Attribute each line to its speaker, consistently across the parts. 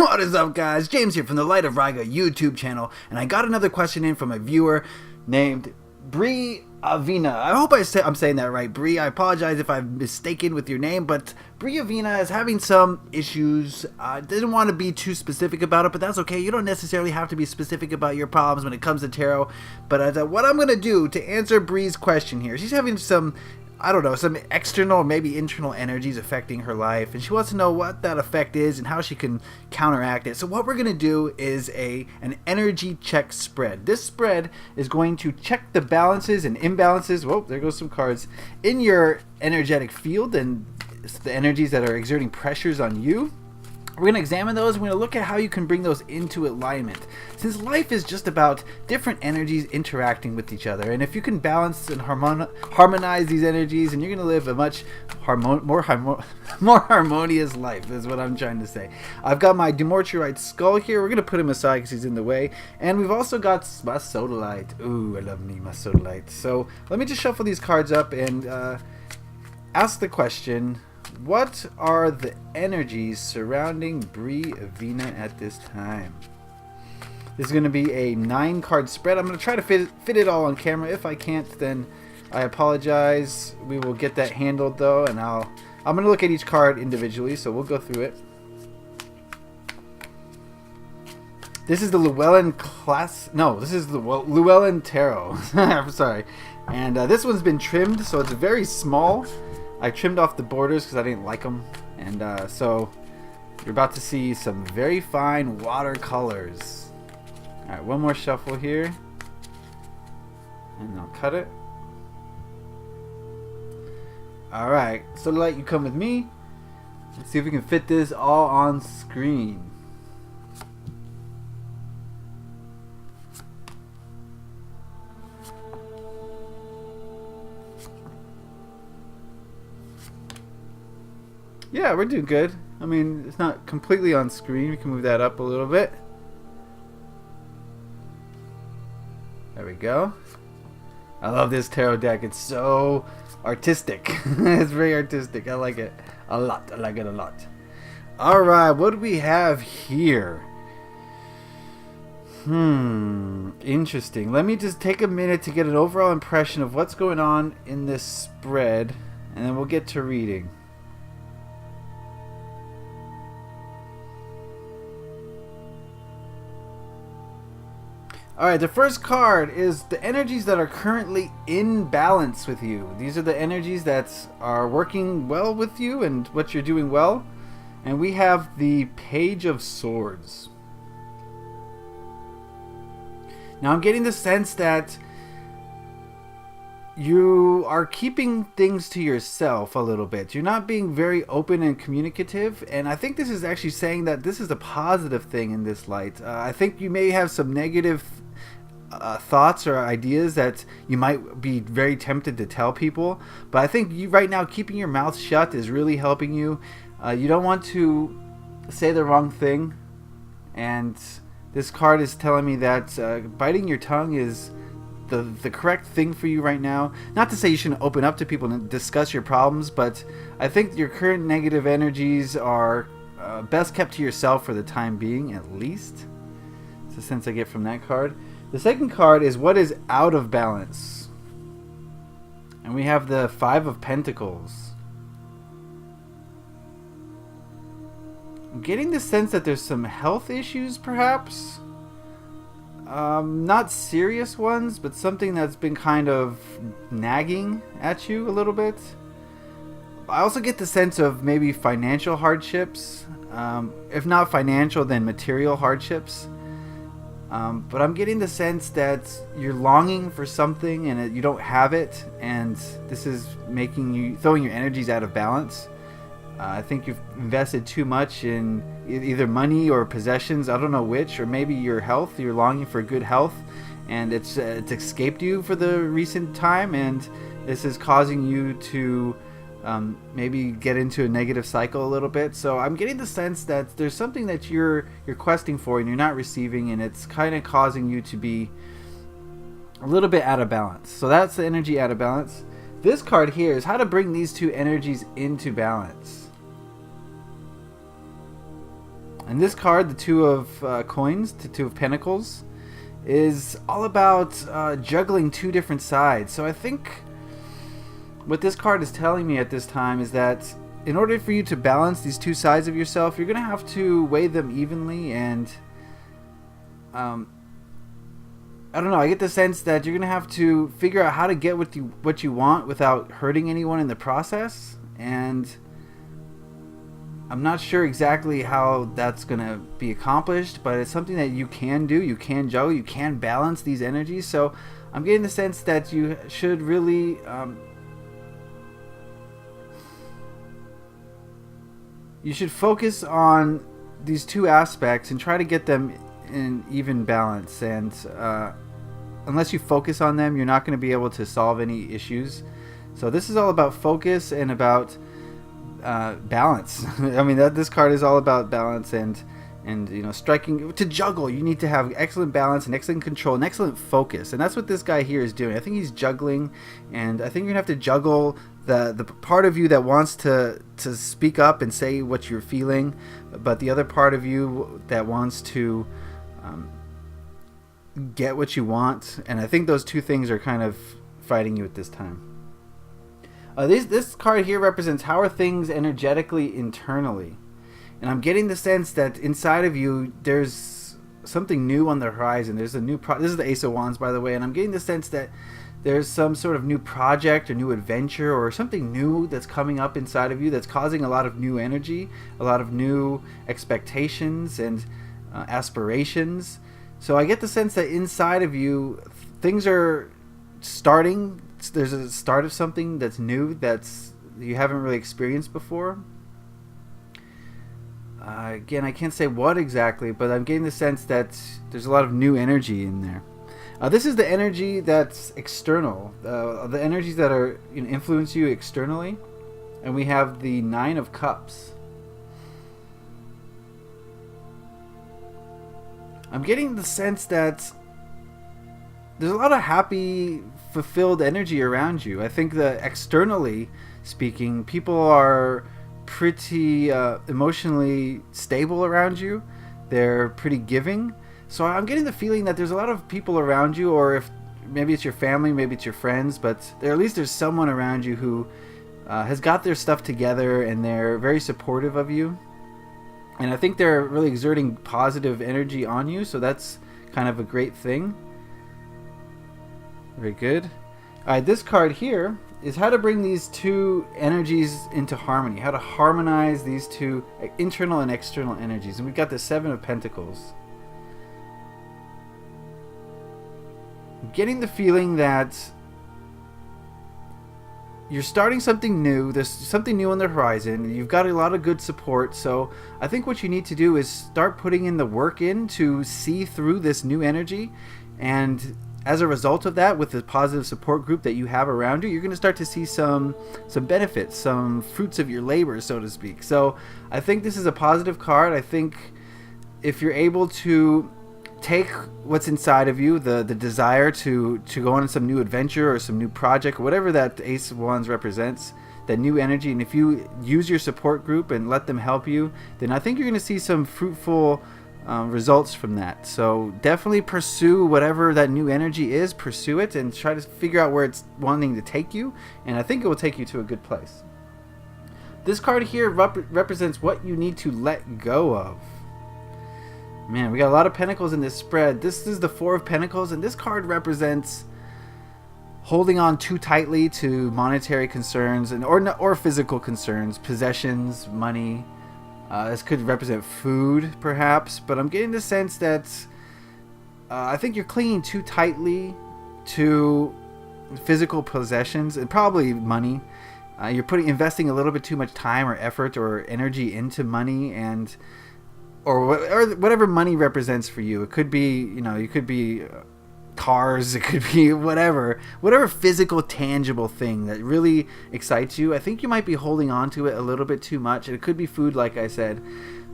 Speaker 1: What is up, guys? James here from the Light of Riga YouTube channel, and I got another question in from a viewer named Bree Avina. I hope I'm saying that right, Bree. I apologize if I'm mistaken with your name, but Bree Avina is having some issues. I didn't want to be too specific about it, but that's okay. You don't necessarily have to be specific about your problems when it comes to tarot. But what I'm going to do to answer Bree's question here, she's having some, I don't know, some external or maybe internal energies affecting her life, and she wants to know what that effect is and how she can counteract it. So what we're going to do is an energy check spread. This spread is going to check the balances and imbalances, whoa, there goes some cards, in your energetic field and the energies that are exerting pressures on you. We're going to examine those, and we're going to look at how you can bring those into alignment. Since life is just about different energies interacting with each other, and if you can balance and harmonize these energies, and you're going to live a much more harmonious life, is what I'm trying to say. I've got my demorturite skull here. We're going to put him aside because he's in the way. And we've also got my sodalite. Ooh, I love me my sodalite. So let me just shuffle these cards up and ask the question: what are the energies surrounding Bree Avina at this time? This is going to be a 9-card spread. I'm going to try to fit it all on camera. If I can't, then I apologize. We will get that handled though, and I'm going to look at each card individually, so we'll go through it. This is the Llewellyn Llewellyn Tarot. I'm sorry. And this one's been trimmed, so it's very small. I trimmed off the borders because I didn't like them, and so you're about to see some very fine watercolors. Alright, one more shuffle here, and I'll cut it. Alright, so Light, you come with me. Let's see if we can fit this all on screen. Yeah, we're doing good. I mean, it's not completely on screen. We can move that up a little bit. There we go. I love this tarot deck. It's so artistic. It's very artistic. I like it a lot. I like it a lot. Alright, what do we have here? Interesting. Let me just take a minute to get an overall impression of what's going on in this spread, and then we'll get to reading. Alright, the first card is the energies that are currently in balance with you. These are the energies that are working well with you and what you're doing well. And we have the Page of Swords. Now I'm getting the sense that you are keeping things to yourself a little bit. You're not being very open and communicative, and I think this is actually saying that this is a positive thing in this light. I think you may have some negative thoughts or ideas that you might be very tempted to tell people, but I think you right now keeping your mouth shut is really helping you. You don't want to say the wrong thing, and this card is telling me that biting your tongue is the correct thing for you right now. Not to say you shouldn't open up to people and discuss your problems, but I think your current negative energies are best kept to yourself for the time being, at least. It's the sense I get from that card. The second card is what is out of balance. And we have the Five of Pentacles. I'm getting the sense that there's some health issues, perhaps. Not serious ones, but something that's been kind of nagging at you a little bit. I also get the sense of maybe financial hardships. If not financial, then material hardships. But I'm getting the sense that you're longing for something and you don't have it, and this is making you throwing your energies out of balance. I think you've invested too much in either money or possessions. I don't know which, or maybe your health. You're longing for good health, and it's escaped you for the recent time, and this is causing you to maybe get into a negative cycle a little bit. So I'm getting the sense that there's something that you're questing for and you're not receiving, and it's kind of causing you to be a little bit out of balance. So that's the energy out of balance. This card here is how to bring these two energies into balance. And this card, the Two of Coins, the Two of Pentacles, is all about juggling two different sides. So I think what this card is telling me at this time is that in order for you to balance these two sides of yourself, you're going to have to weigh them evenly. And I don't know, I get the sense that you're going to have to figure out how to get what you want without hurting anyone in the process. And I'm not sure exactly how that's going to be accomplished, but it's something that you can do. You can juggle, you can balance these energies. So I'm getting the sense that you should really you should focus on these two aspects and try to get them in even balance. And unless you focus on them, you're not going to be able to solve any issues. So this is all about focus and about balance. I mean, this card is all about balance and striking. To juggle, you need to have excellent balance and excellent control and excellent focus, and that's what this guy here is doing. I think he's juggling, and I think you're gonna have to juggle the part of you that wants to speak up and say what you're feeling, but the other part of you that wants to get what you want. And I think those two things are kind of fighting you at this time. This card here represents how are things energetically internally. And I'm getting the sense that inside of you, there's something new on the horizon. There's a new this is the Ace of Wands, by the way. And I'm getting the sense that there's some sort of new project or new adventure or something new that's coming up inside of you that's causing a lot of new energy, a lot of new expectations and aspirations. So I get the sense that inside of you, things are starting. There's a start of something that's new that's you haven't really experienced before. Again, I can't say what exactly, but I'm getting the sense that there's a lot of new energy in there. This is the energy that's external, the energies that are influence you externally, and we have the Nine of Cups. I'm getting the sense that there's a lot of happy, fulfilled energy around you. I think that externally speaking, people are pretty emotionally stable around you. They're pretty giving. So I'm getting the feeling that there's a lot of people around you, or if maybe it's your family, maybe it's your friends, but at least there's someone around you who has got their stuff together and they're very supportive of you. And I think they're really exerting positive energy on you, so that's kind of a great thing. Very good. Alright, this card here is how to bring these two energies into harmony, how to harmonize these two internal and external energies. And we've got the Seven of Pentacles. I'm getting the feeling that you're starting something new. There's something new on the horizon. You've got a lot of good support. So I think what you need to do is start putting in the work in to see through this new energy. And as a result of that, with the positive support group that you have around you, you're going to start to see some benefits, some fruits of your labor, so to speak. So I think this is a positive card. I think if you're able to take what's inside of you, the desire to go on some new adventure or some new project, or whatever that Ace of Wands represents, that new energy, and if you use your support group and let them help you, then I think you're going to see some fruitful results from that. So definitely pursue whatever that new energy is, pursue it and try to figure out where it's wanting to take you, and I think it will take you to a good place. This card here represents what you need to let go of. Man, we got a lot of pentacles in this spread. This is the Four of Pentacles, and this card represents holding on too tightly to monetary concerns or physical concerns, possessions, money. This could represent food, perhaps, but I'm getting the sense that I think you're clinging too tightly to physical possessions and probably money. You're investing a little bit too much time or effort or energy into money or whatever money represents for you. It could be, you could be cars, it could be whatever physical, tangible thing that really excites you. I think you might be holding on to it a little bit too much. It could be food, like I said.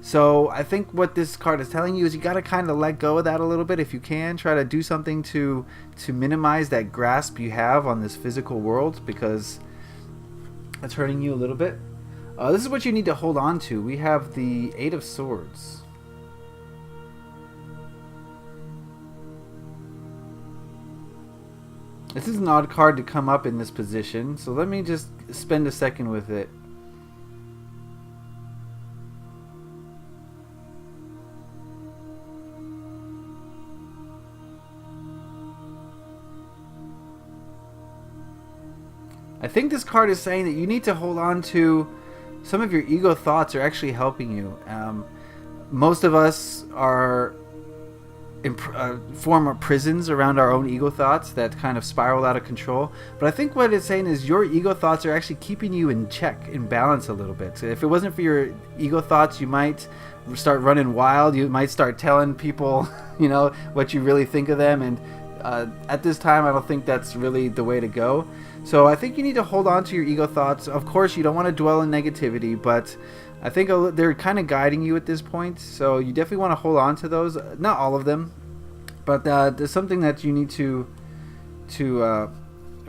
Speaker 1: So I think what this card is telling you is you got to kind of let go of that a little bit if you can. Try to do something to minimize that grasp you have on this physical world, because that's hurting you a little bit. This is what you need to hold on to. We have the Eight of Swords. This is an odd card to come up in this position, so let me just spend a second with it. I think this card is saying that you need to hold on to some of your ego thoughts are actually helping you. Most of us are form prisons around our own ego thoughts that kind of spiral out of control. But I think what it's saying is your ego thoughts are actually keeping you in check, in balance a little bit. So if it wasn't for your ego thoughts, you might start running wild. You might start telling people, you know, what you really think of them. And at this time, I don't think that's really the way to go. So I think you need to hold on to your ego thoughts. Of course, you don't want to dwell in negativity, but I think they're kind of guiding you at this point. So you definitely want to hold on to those. Not all of them, but there's something that you need to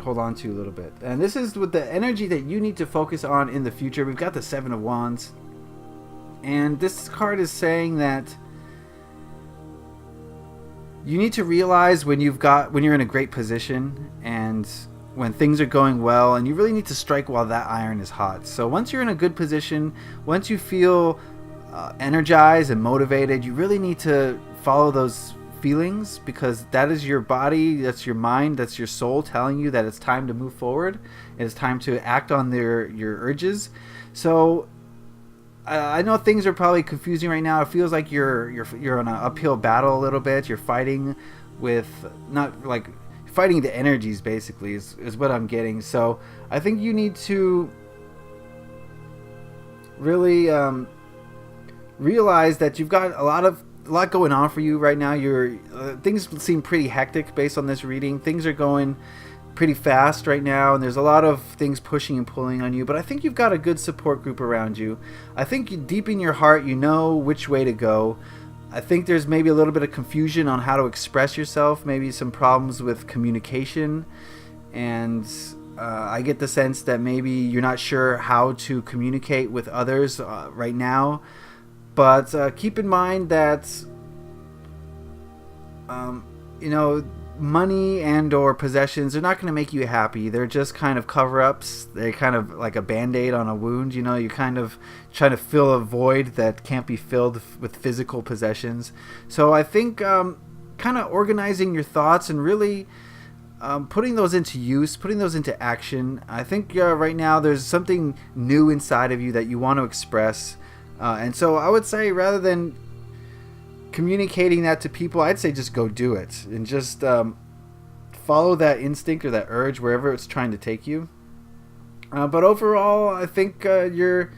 Speaker 1: hold on to a little bit. And this is with the energy that you need to focus on in the future. We've got the Seven of Wands. And this card is saying that you need to realize when you're in a great position and when things are going well, and you really need to strike while that iron is hot. So once you're in a good position, once you feel energized and motivated, you really need to follow those feelings, because that is your body, that's your mind, that's your soul telling you that it's time to move forward. It's time to act on your urges. So I know things are probably confusing right now. It feels like you're on an uphill battle a little bit. You're fighting with fighting the energies, basically, is what I'm getting. So I think you need to really realize that you've got a lot going on for you right now. Things seem pretty hectic based on this reading. Things are going pretty fast right now, and there's a lot of things pushing and pulling on you, but I think you've got a good support group around you. I think deep in your heart you know which way to go. I think there's maybe a little bit of confusion on how to express yourself, maybe some problems with communication, and I get the sense that maybe you're not sure how to communicate with others right now. But keep in mind that money and or possessions are not going to make you happy. They're just kind of cover-ups. They're kind of like a band-aid on a wound. You know, you kind of trying to fill a void that can't be filled with physical possessions. So I think kind of organizing your thoughts and really putting those into use, putting those into action. I think right now there's something new inside of you that you want to express. And so I would say, rather than communicating that to people, I'd say just go do it and just follow that instinct or that urge wherever it's trying to take you. But overall, I think you're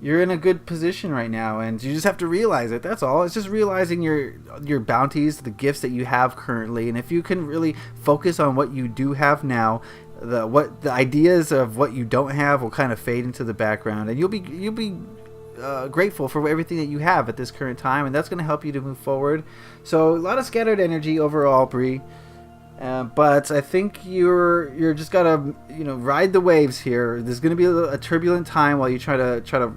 Speaker 1: in a good position right now, and you just have to realize it. That's all. It's just realizing your bounties, the gifts that you have currently, and if you can really focus on what you do have now, the ideas of what you don't have will kind of fade into the background, and you'll be grateful for everything that you have at this current time, and that's going to help you to move forward. So a lot of scattered energy overall, Bree, but I think you're just gotta ride the waves here. There's going to be a turbulent time while you try to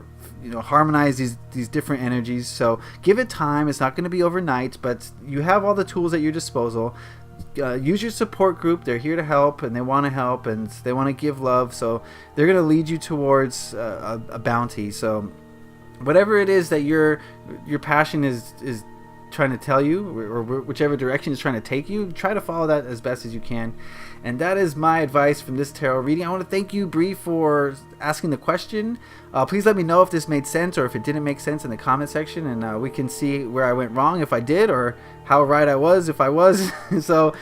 Speaker 1: harmonize these different energies. So give it time. It's not going to be overnight, but you have all the tools at your disposal. Use your support group. They're here to help, and they want to help, and they want to give love. So they're going to lead you towards a bounty. So whatever it is that your passion is trying to tell you, or whichever direction it's trying to take you, try to follow that as best as you can. And that is my advice from this tarot reading. I want to thank you, Bree, for asking the question. Please let me know if this made sense or if it didn't make sense in the comment section, and we can see where I went wrong if I did, or how right I was if I was. So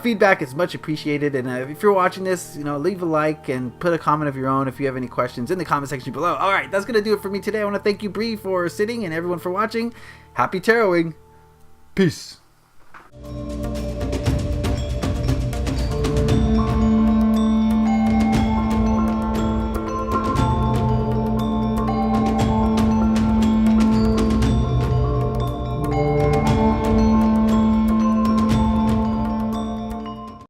Speaker 1: feedback is much appreciated, and if you're watching this, leave a like and put a comment of your own if you have any questions in the comment section below. All right, that's going to do it for me today. I want to thank you, Bree, for sitting, and everyone for watching. Happy taroting. Peace.